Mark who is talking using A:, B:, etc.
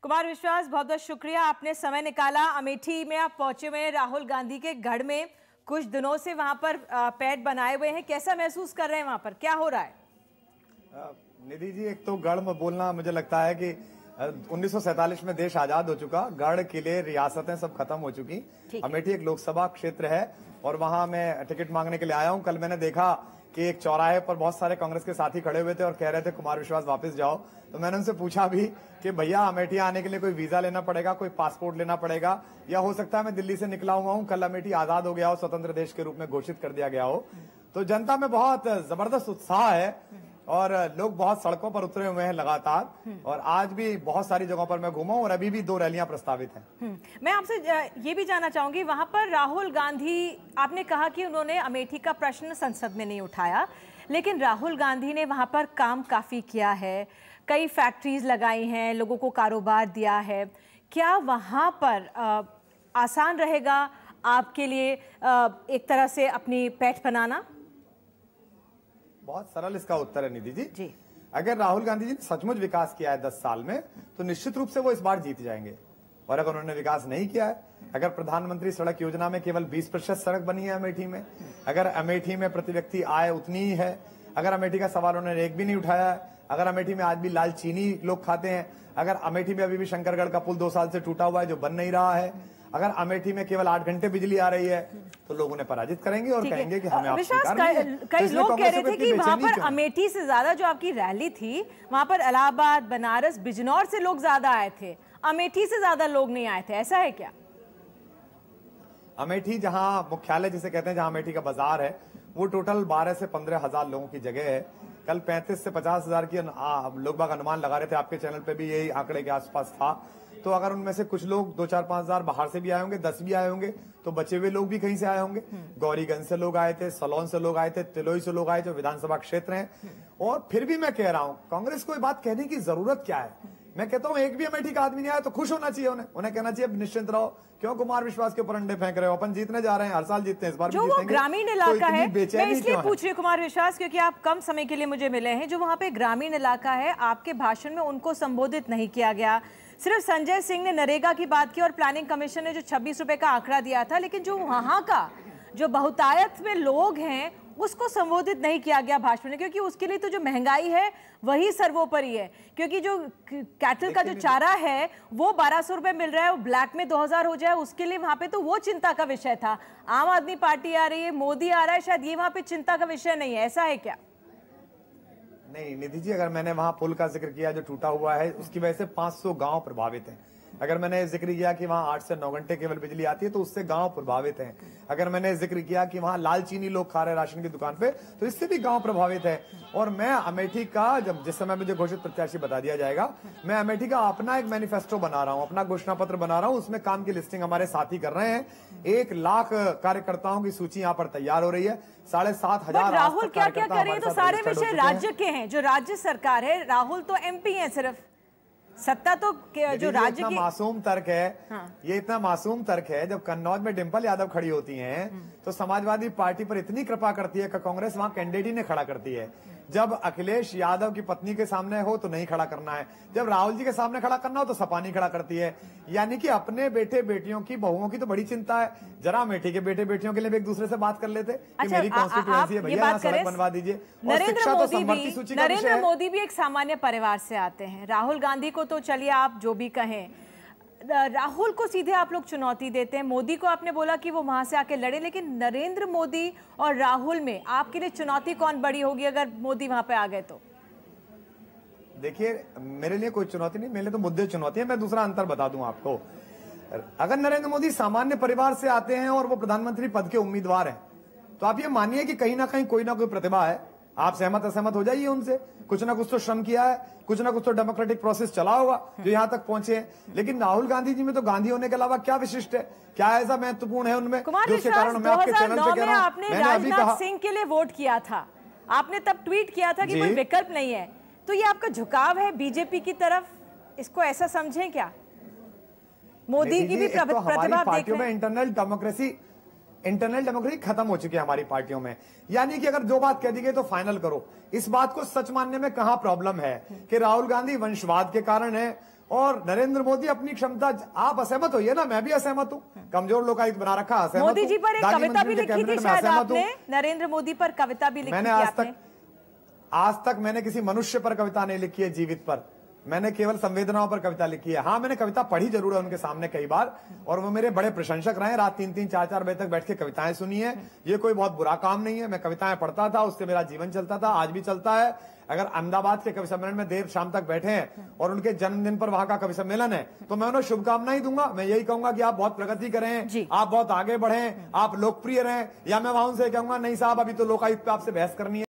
A: कुमार विश्वास, बहुत बहुत शुक्रिया, आपने समय निकाला। अमेठी में आप पहुंचे हुए हैं, राहुल गांधी के गढ़ में। कुछ दिनों से वहां पर पैड बनाए हुए हैं, कैसा महसूस कर रहे हैं? वहां पर क्या हो रहा है?
B: निधि जी, एक तो गढ़ में बोलना मुझे लगता है कि 1947 में देश आजाद हो चुका, गढ़ किले रियासतें सब खत्म हो चुकी। अमेठी एक लोकसभा क्षेत्र है और वहां मैं टिकट मांगने के लिए आया हूं। कल मैंने देखा कि एक चौराहे पर बहुत सारे कांग्रेस के साथी खड़े हुए थे और कह रहे थे कुमार विश्वास वापस जाओ। तो मैंने उनसे पूछा भी कि भैया अमेठी आने के लिए कोई वीजा लेना पड़ेगा, कोई पासपोर्ट लेना पड़ेगा, या हो सकता है मैं दिल्ली से निकला हुआ हूं, कल अमेठी आजाद हो गया हो, स्वतंत्र देश के रूप में घोषित कर दिया गया हो। तो जनता में बहुत जबरदस्त उत्साह है और लोग बहुत सड़कों पर उतरे हुए हैं लगातार। और आज भी बहुत सारी जगहों पर मैं घूमा और अभी भी 2 रैलियां प्रस्तावित हैं।
A: मैं आपसे ये भी जानना चाहूंगी, वहां पर राहुल गांधी, आपने कहा कि उन्होंने अमेठी का प्रश्न संसद में नहीं उठाया, लेकिन राहुल गांधी ने वहां पर काम काफी किया है, कई फैक्ट्रीज लगाई हैं, लोगों को कारोबार दिया है। क्या वहां पर आसान रहेगा आपके लिए एक तरह से अपनी पैठ बनाना?
B: बहुत सरल इसका उत्तर है निधि जी। अगर राहुल गांधी जी ने सचमुच विकास किया है 10 साल में, तो निश्चित रूप से वो इस बार जीत जाएंगे। और अगर उन्होंने विकास नहीं किया है, अगर प्रधानमंत्री सड़क योजना में केवल 20% सड़क बनी है अमेठी में, अगर अमेठी में प्रति व्यक्ति आय उतनी ही है, अगर अमेठी का सवाल उन्होंने एक भी नहीं उठाया है, अगर अमेठी में आज भी लाल चीनी लोग खाते हैं, अगर अमेठी में अभी भी शंकरगढ़ का पुल 2 साल से टूटा हुआ है जो बन नहीं रहा है, अगर अमेठी में केवल 8 घंटे बिजली आ रही है, तो लोग उन्हें पराजित करेंगे और कहेंगे कि हमें
A: कई लोग कह रहे थे कि वहां पर अमेठी से ज्यादा जो आपकी रैली थी, वहां पर इलाहाबाद, बनारस, बिजनौर से लोग ज्यादा आए थे, अमेठी से ज्यादा लोग नहीं आए थे, ऐसा है क्या?
B: अमेठी जहां मुख्यालय जिसे कहते हैं, जहां अमेठी का बाजार है, वो टोटल 12 से 15 हजार लोगों की जगह है। कल 35 से 50 हजार की लोग बाग अनुमान लगा रहे थे, आपके चैनल पे भी यही आंकड़े के आसपास था। तो अगर उनमें से कुछ लोग 2, 4, 5 हजार बाहर से भी आए होंगे, 10 भी आए होंगे, तो बचे हुए लोग भी कहीं से आए होंगे। गौरीगंज से लोग आए थे, सलोन से लोग आए थे, तिलोई से लोग आए, जो विधानसभा क्षेत्र हैं। और फिर भी मैं कह रहा हूं, कांग्रेस को ये बात कहने की जरूरत क्या है? मैं कहता हूं एक भी अमेठी का आदमी नहीं आया तो खुश होना चाहिए, उन्हें कहना चाहिए निश्चिंत रहो, क्यों कुमार विश्वास के ऊपर अंडे फेंक रहे हो, अपन जीतने जा रहे हैं, हर साल जीतते हैं, इस बार भी जीतेंगे।
A: जो ग्रामीण इलाका है, मैं इसलिए पूछ रही हूँ कुमार विश्वास, क्योंकि आप कम समय के लिए मुझे मिले हैं, जो वहां पे ग्रामीण इलाका है, आपके भाषण में उनको संबोधित नहीं किया गया। सिर्फ संजय सिंह ने नरेगा की बात की और प्लानिंग कमीशन ने जो 26 रुपए का आंकड़ा दिया था, लेकिन जो वहां का जो बहुतायत में लोग हैं उसको संबोधित नहीं किया गया भाषण में, क्योंकि उसके लिए तो जो महंगाई है वही सर्वोपरि है। क्योंकि जो कैटल का जो चारा है वो 1200 रुपए मिल रहा है, वो ब्लैक में 2000 हो जाए, उसके लिए वहां पे तो वो चिंता का विषय था। आम आदमी पार्टी आ रही है, मोदी आ रहा है, शायद ये वहां पे चिंता का विषय नहीं है, ऐसा है क्या?
B: नहीं निधि जी, अगर मैंने वहां पुल का जिक्र किया जो टूटा हुआ है, उसकी वजह से 500 गांव प्रभावित हैं। अगर मैंने जिक्र किया कि वहां 8 से 9 घंटे केवल बिजली आती है, तो उससे गांव प्रभावित हैं। अगर मैंने जिक्र किया कि वहां लाल चीनी लोग खा रहे हैं राशन की दुकान पे, तो इससे भी गांव प्रभावित है। और मैं अमेठी का, जब जिस समय मुझे घोषित प्रत्याशी बता दिया जाएगा, मैं अमेठी का अपना एक मैनिफेस्टो बना रहा हूं, अपना घोषणा पत्र बना रहा हूं। उसमें काम की लिस्टिंग हमारे साथी कर रहे हैं। 1 लाख कार्यकर्ताओं की सूची यहाँ पर तैयार हो रही है। 7,500
A: राहुल क्या क्या कर रहे हैं? तो सारे विषय राज्य के हैं, जो राज्य सरकार है, राहुल तो MP है, सिर्फ सत्ता तो जो राज्य की।
B: मासूम तर्क है। ये इतना मासूम तर्क है, जब कन्नौज में डिंपल यादव खड़ी होती हैं, तो समाजवादी पार्टी पर इतनी कृपा करती है कि कांग्रेस वहां कैंडिडेट ही ने खड़ा करती है। जब अखिलेश यादव की पत्नी के सामने हो तो नहीं खड़ा करना है, जब राहुल जी के सामने खड़ा करना हो तो सपा नहीं खड़ा करती है। यानी कि अपने बेटे बेटियों की, बहुओं की तो बड़ी चिंता है। जरा अमेठी के बेटे बेटियों के लिए भी एक दूसरे से बात कर लेते कि मेरी कॉन्स्टिट्यूएंसी है भैया, यहाँ सड़क बनवा दीजिए।
A: नरेंद्र मोदी भी एक सामान्य परिवार से आते हैं। राहुल गांधी को तो चलिए आप जो भी कहें, राहुल को सीधे आप लोग चुनौती देते हैं। मोदी को आपने बोला कि वो वहां से आके लड़े, लेकिन नरेंद्र मोदी और राहुल में आपके लिए चुनौती कौन बड़ी होगी अगर मोदी वहां पे आ गए तो?
B: देखिए, मेरे लिए कोई चुनौती नहीं, मेरे लिए तो मुद्दे चुनौती है। मैं दूसरा अंतर बता दूं आपको। अगर नरेंद्र मोदी सामान्य परिवार से आते हैं और वो प्रधानमंत्री पद के उम्मीदवार हैं, तो आप ये मानिए कि कहीं ना कहीं कोई ना कोई प्रतिभा है। आप सहमत असहमत हो जाइए उनसे, कुछ ना कुछ तो श्रम किया है, कुछ ना कुछ तो डेमोक्रेटिक प्रोसेस चला होगा जो यहां तक पहुंचे हैं। लेकिन राहुल गांधी जी में तो गांधी होने के अलावा क्या विशिष्ट है, क्या ऐसा महत्वपूर्ण है उनमें, जिसके कारण मैं आपके चैनल पे कह रहा हूं,
A: आपने राजनाथ सिंह के लिए वोट किया था, आपने तब ट्वीट किया था कि कोई विकल्प नहीं है, तो ये आपका झुकाव है बीजेपी की तरफ, इसको ऐसा समझें क्या? मोदी की भी प्रतिभा देख रहे हैं।
B: इंटरनल डेमोक्रेसी खत्म हो चुकी है हमारी पार्टियों में। यानी कि अगर जो बात कह दी गई तो फाइनल करो। इस बात को सच मानने में कहां प्रॉब्लम है कि राहुल गांधी वंशवाद के कारण है और नरेंद्र मोदी अपनी क्षमता, आप असहमत होइए ना, मैं भी असहमत हूँ, कमजोर लोकायुक्त बना रखा, असहमत।
A: मोदी जी पर एक कविता भी लिखी थी शायद आपने, नरेंद्र मोदी पर कविता भी लिखी थी।
B: आज तक मैंने किसी मनुष्य पर कविता नहीं लिखी है जीवित पर, मैंने केवल संवेदनाओं पर कविता लिखी है। हाँ, मैंने कविता पढ़ी जरूर है उनके सामने कई बार, और वो मेरे बड़े प्रशंसक रहे, रात 3-3, 4-4 बजे तक बैठ के कविताएं सुनी है। ये कोई बहुत बुरा काम नहीं है, मैं कविताएं पढ़ता था, उससे मेरा जीवन चलता था, आज भी चलता है। अगर अहमदाबाद के कवि सम्मेलन में देर शाम तक बैठे हैं और उनके जन्मदिन पर वहां का कवि सम्मेलन है, तो मैं उन्हें शुभकामनाएं दूंगा। मैं यही कहूंगा कि आप बहुत प्रगति करें, आप बहुत आगे बढ़ें, आप लोकप्रिय रहें, या मैं वहां से कहूंगा नहीं साहब अभी तो लोकायुक्त पे आपसे बहस करनी है।